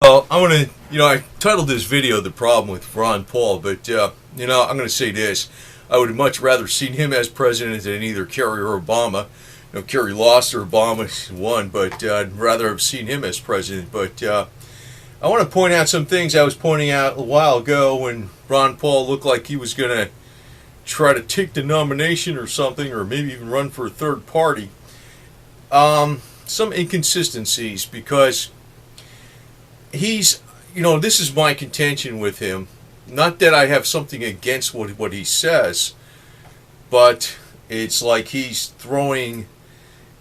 Well, I want to, I titled this video "The Problem with Ron Paul," but I'm going to say this: I would have much rather seen him as president than either Kerry or Obama. Kerry lost or Obama won, but I'd rather have seen him as president. But I want to point out some things I was pointing out a while ago when Ron Paul looked like he was going to try to take the nomination or something, or maybe even run for a third party. Some inconsistencies, because he's, this is my contention with him. Not that I have something against what he says, but it's like he's throwing,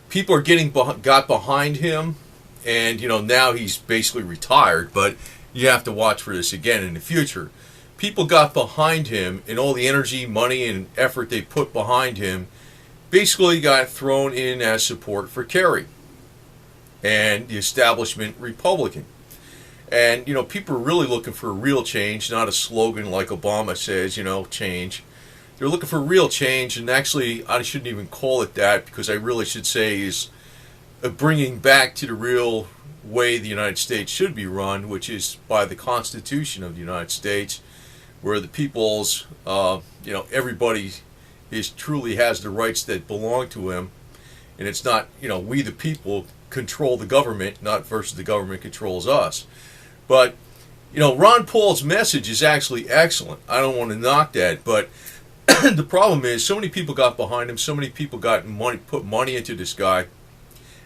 people are got behind him, and now he's basically retired, but you have to watch for this again in the future. People got behind him, and all the energy, money, and effort they put behind him basically got thrown in as support for Kerry and the establishment Republican. And, people are really looking for real change, not a slogan like Obama says, change. They're looking for real change, and actually, I shouldn't even call it that, because I really should say is bringing back to the real way the United States should be run, which is by the Constitution of the United States, where the people's, everybody truly has the rights that belong to him, and it's not, we the people control the government, not versus the government controls us. But, Ron Paul's message is actually excellent. I don't want to knock that, but the problem is so many people got behind him, so many people put money into this guy.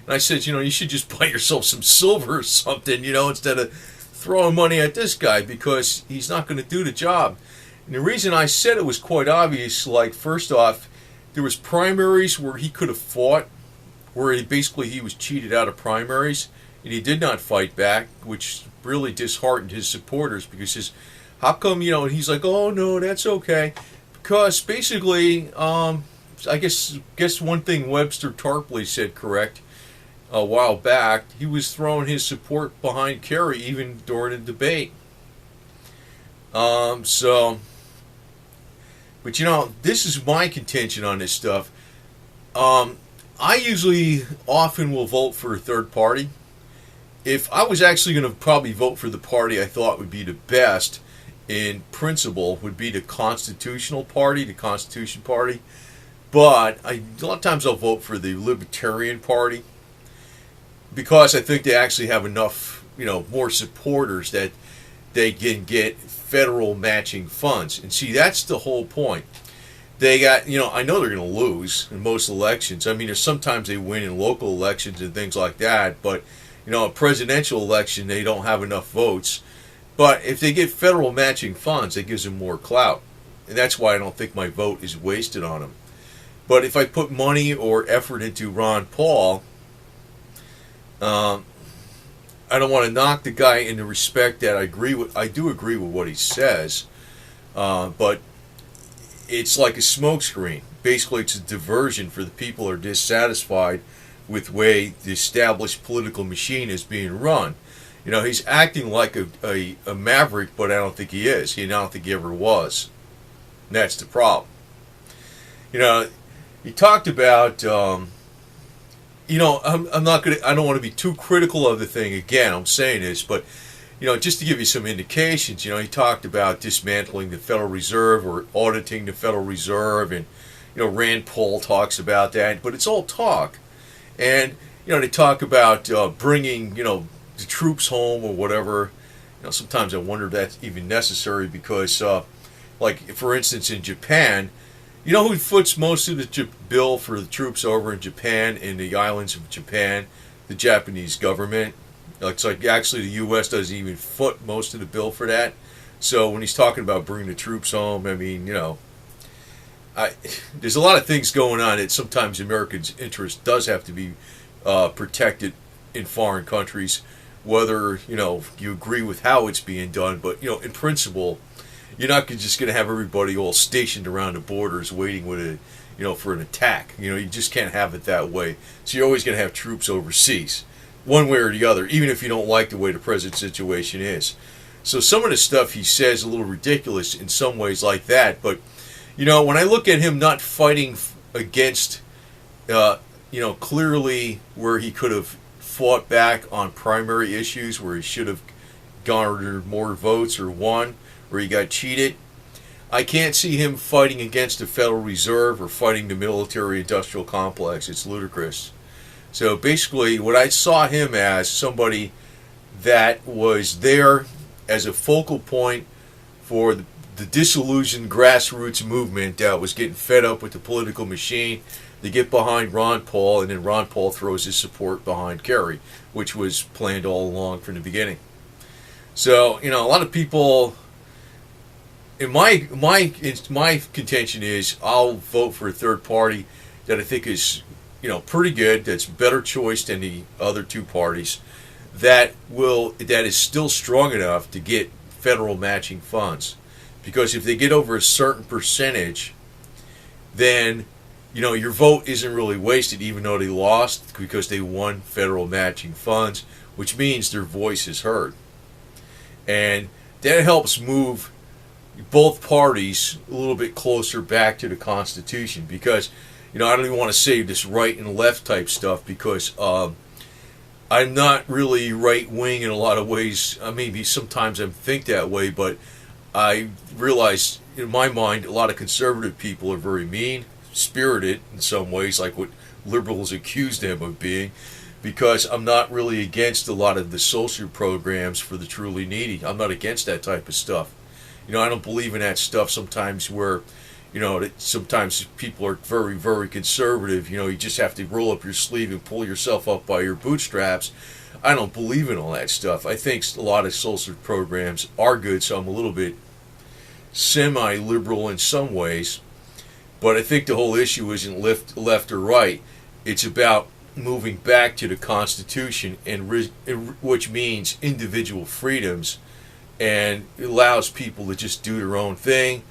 And I said, you should just buy yourself some silver or something, instead of throwing money at this guy, because he's not going to do the job. And the reason I said it was quite obvious, like, first off, there was primaries where he could have fought, where he was cheated out of primaries, and he did not fight back, which really disheartened his supporters, because how come, and he's like, oh no, that's okay, because basically, I guess one thing Webster Tarpley said correct a while back, he was throwing his support behind Kerry even during the debate. But this is my contention on this stuff. I usually often will vote for a third party. If I was actually going to probably vote for the party I thought would be the best in principle, would be the Constitutional Party, the Constitution Party. But a lot of times I'll vote for the Libertarian Party, because I think they actually have enough, more supporters that they can get federal matching funds. And see, that's the whole point. They got, I know they're going to lose in most elections. I mean, there's sometimes they win in local elections and things like that, but a presidential election, they don't have enough votes. But if they get federal matching funds, it gives them more clout. And that's why I don't think my vote is wasted on them. But if I put money or effort into Ron Paul, I don't want to knock the guy in the respect that I do agree with what he says, but it's like a smokescreen. Basically, it's a diversion for the people who are dissatisfied with the way the established political machine is being run. He's acting like a maverick, but I don't think he is. I don't think he ever was. And that's the problem. He talked about, I'm not going to, I don't want to be too critical of the thing. Again, I'm saying this, but, just to give you some indications, he talked about dismantling the Federal Reserve or auditing the Federal Reserve, and, Rand Paul talks about that, but it's all talk. And, they talk about bringing, the troops home or whatever. Sometimes I wonder if that's even necessary, because, like, for instance, in Japan, who foots most of the bill for the troops over in Japan, in the islands of Japan? The Japanese government. It's like actually the U.S. doesn't even foot most of the bill for that. So when he's talking about bringing the troops home, I mean, there's a lot of things going on that sometimes Americans' interest does have to be protected in foreign countries, whether, you agree with how it's being done. But, in principle, you're not just going to have everybody all stationed around the borders waiting for an attack. You just can't have it that way. So you're always going to have troops overseas, one way or the other, even if you don't like the way the present situation is. So some of the stuff he says is a little ridiculous in some ways like that. But, when I look at him not fighting against, clearly where he could have fought back on primary issues, where he should have garnered more votes or won, or he got cheated. I can't see him fighting against the Federal Reserve or fighting the military-industrial complex. It's ludicrous. So basically, what I saw him as somebody that was there as a focal point for the disillusioned grassroots movement that was getting fed up with the political machine. They get behind Ron Paul, and then Ron Paul throws his support behind Kerry, which was planned all along from the beginning. So, a lot of people... My contention is I'll vote for a third party that I think is pretty good, that's a better choice than the other two parties, that is still strong enough to get federal matching funds. Because if they get over a certain percentage, then your vote isn't really wasted, even though they lost, because they won federal matching funds, which means their voice is heard. And that helps move both parties a little bit closer back to the Constitution, because I don't even want to say this right and left type stuff, because I'm not really right wing in a lot of ways. Maybe sometimes I think that way, but I realize in my mind a lot of conservative people are very mean spirited in some ways, like what liberals accuse them of being, because I'm not really against a lot of the social programs for the truly needy. I'm not against that type of stuff. I don't believe in that stuff sometimes where, sometimes people are very, very conservative. You just have to roll up your sleeve and pull yourself up by your bootstraps. I don't believe in all that stuff. I think a lot of social programs are good, so I'm a little bit semi-liberal in some ways. But I think the whole issue isn't left or right. It's about moving back to the Constitution, which means individual freedoms, and it allows people to just do their own thing,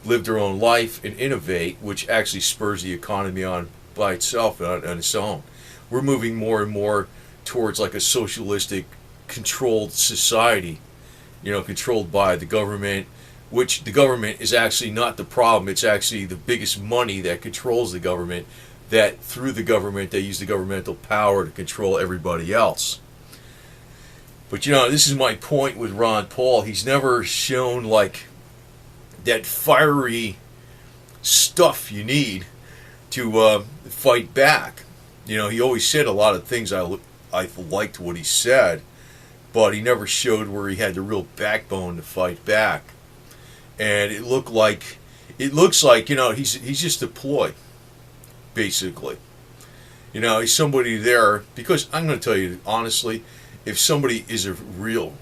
live their own life, and innovate, which actually spurs the economy on by itself on its own. We're moving more and more towards like a socialistic controlled society, controlled by the government, which the government is actually not the problem. It's actually the biggest money that controls the government, that through the government they use the governmental power to control everybody else. But this is my point with Ron Paul. He's never shown like that fiery stuff you need to fight back. He always said a lot of things. I liked what he said, but he never showed where he had the real backbone to fight back. And it looks like he's just a ploy, basically. He's somebody there because I'm going to tell you honestly, if somebody is a real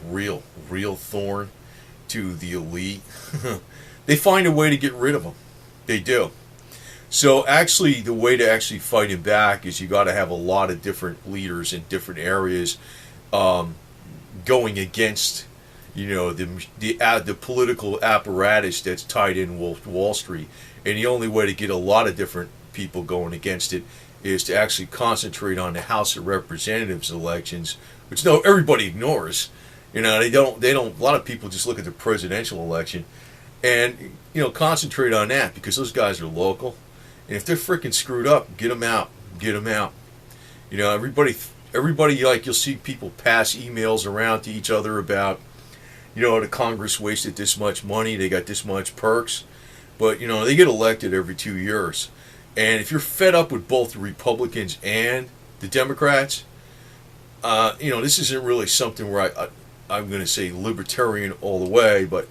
thorn to the elite, they find a way to get rid of them. They do. So actually, the way to actually fight him back is you got to have a lot of different leaders in different areas going against, the political apparatus that's tied in with Wall Street. And the only way to get a lot of different people going against it is to actually concentrate on the House of Representatives elections, which everybody ignores. They don't. A lot of people just look at the presidential election, and concentrate on that because those guys are local. And if they're freaking screwed up, get them out. Get them out. Everybody like you'll see people pass emails around to each other about, the Congress wasted this much money, they got this much perks, but they get elected every 2 years. And if you're fed up with both the Republicans and the Democrats, this isn't really something where I'm going to say libertarian all the way, but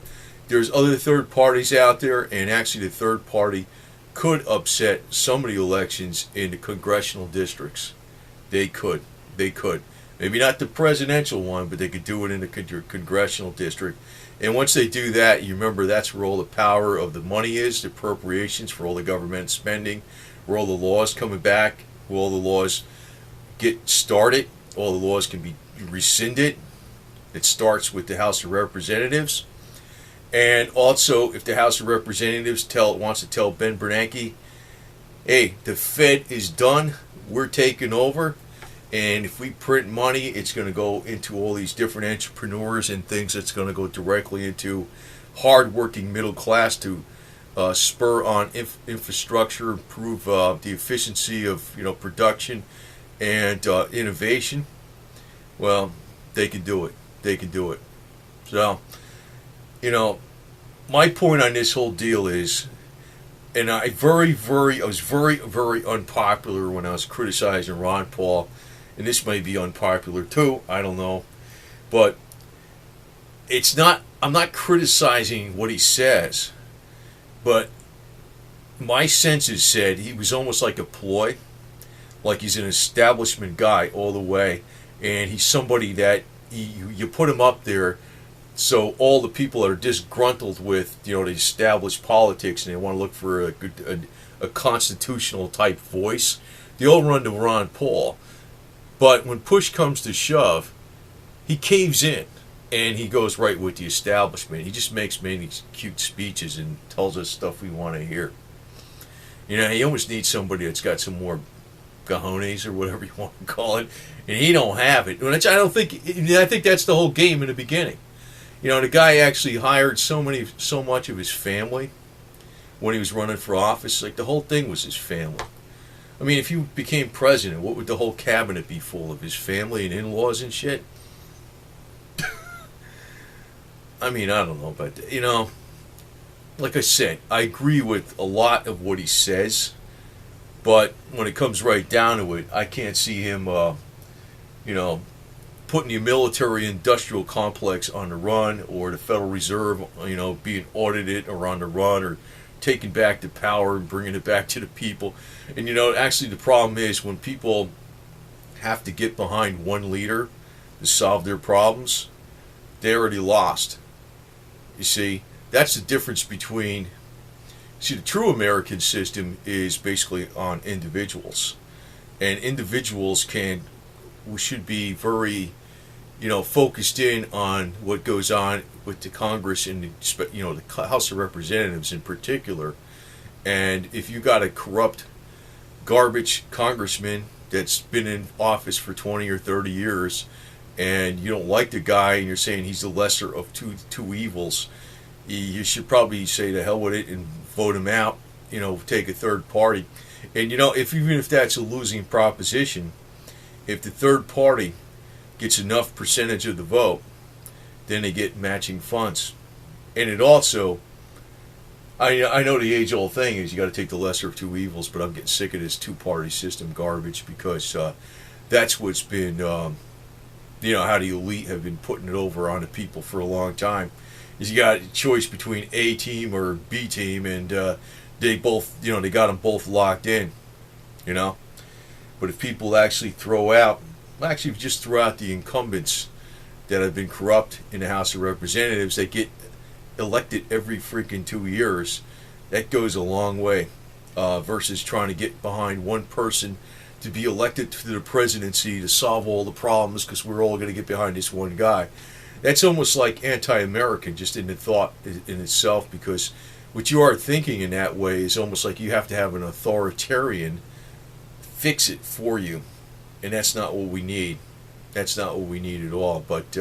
there's other third parties out there, and actually the third party could upset some of the elections in the congressional districts. They could. Maybe not the presidential one, but they could do it in the congressional district. And once they do that, you remember that's where all the power of the money is, the appropriations for all the government spending, where all the laws coming back, where all the laws get started, all the laws can be rescinded. It starts with the House of Representatives. And also, if the House of Representatives wants to tell Ben Bernanke, hey, the Fed is done, we're taking over, and if we print money, it's going to go into all these different entrepreneurs and things that's going to go directly into hard-working middle class to spur on infrastructure, improve the efficiency of production and innovation. Well, they can do it. They can do it. So, you know, my point on this whole deal is, and I was very unpopular when I was criticizing Ron Paul, and this may be unpopular too, I don't know, but I'm not criticizing what he says, but my senses said he was almost like a ploy, like he's an establishment guy all the way, and he's somebody that you put him up there so all the people that are disgruntled with, the established politics and they want to look for a constitutional type voice, they all run to Ron Paul. But when push comes to shove, he caves in and he goes right with the establishment. He just makes many cute speeches and tells us stuff we want to hear. He almost needs somebody that's got some more cojones or whatever you want to call it, and he don't have it. I think that's the whole game in the beginning. The guy actually hired so much of his family when he was running for office. Like, the whole thing was his family. I mean, if you became president, what would the whole cabinet be full of? His family and in-laws and shit? I mean, I don't know, but, like I said, I agree with a lot of what he says, but when it comes right down to it, I can't see him, putting the military-industrial complex on the run, or the Federal Reserve, being audited or on the run, or taking back the power and bringing it back to the people. And, actually the problem is when people have to get behind one leader to solve their problems, they already lost. You see, that's the difference between... See, the true American system is basically on individuals. And individuals we should be very, focused in on what goes on with the Congress and, the House of Representatives in particular. And if you got a corrupt, garbage congressman that's been in office for 20 or 30 years, and you don't like the guy, and you're saying he's the lesser of two evils, you should probably say to hell with it and vote him out, take a third party. And, even if that's a losing proposition, if the third party gets enough percentage of the vote, then they get matching funds. And it also, I know the age-old thing is you got to take the lesser of two evils, but I'm getting sick of this two-party system garbage, because that's what's been, how the elite have been putting it over on the people for a long time. Is you got a choice between A team or B team, and they both, they got them both locked in, But if people actually just throw out the incumbents that have been corrupt in the House of Representatives, that get elected every freaking 2 years, that goes a long way, versus trying to get behind one person to be elected to the presidency to solve all the problems, because we're all going to get behind this one guy. That's almost like anti-American, just in the thought in itself, because what you are thinking in that way is almost like you have to have an authoritarian fix it for you, and that's not what we need. That's not what we need at all. But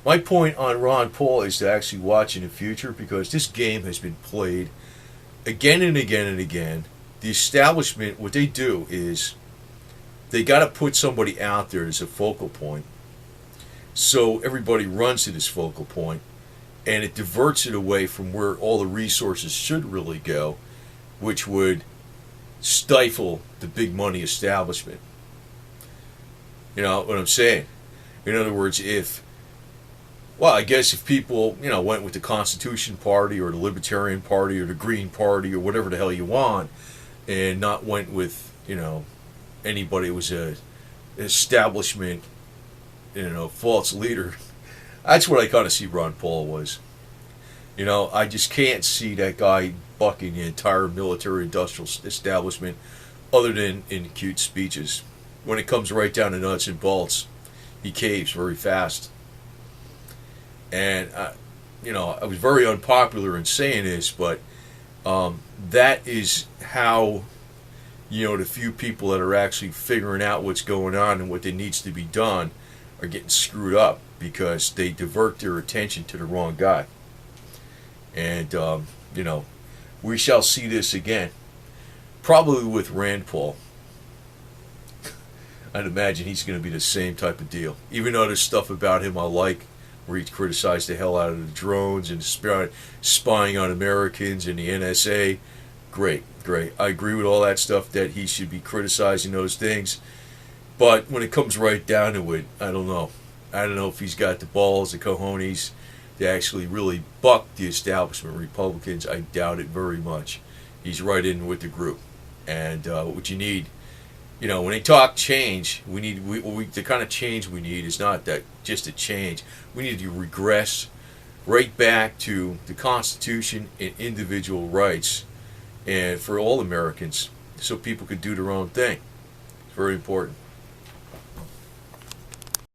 my point on Ron Paul is to actually watch in the future, because this game has been played again and again and again. The establishment, what they do is they got to put somebody out there as a focal point, so everybody runs to this focal point, and it diverts it away from where all the resources should really go, which would stifle the big money establishment. You know what I'm saying? In other words, if people, went with the Constitution Party or the Libertarian Party or the Green Party or whatever the hell you want, and not went with, anybody who was an establishment, false leader, that's what I kind of see Ron Paul was. I just can't see that guy bucking the entire military-industrial establishment, other than in cute speeches. When it comes right down to nuts and bolts, he caves very fast. And, I was very unpopular in saying this, but that is how, the few people that are actually figuring out what's going on and what needs to be done are getting screwed up, because they divert their attention to the wrong guy. And, we shall see this again. Probably with Rand Paul. I'd imagine he's going to be the same type of deal. Even though there's stuff about him I like where he criticized the hell out of the drones and spying on Americans and the NSA. Great, great. I agree with all that stuff, that he should be criticizing those things. But when it comes right down to it, I don't know. I don't know if he's got the balls, the cojones, to actually really buck the establishment Republicans. I doubt it very much. He's right in with the group. And what you need, when they talk change, the kind of change we need is not that just a change. We need to regress right back to the Constitution and individual rights, and for all Americans, so people can do their own thing. It's very important.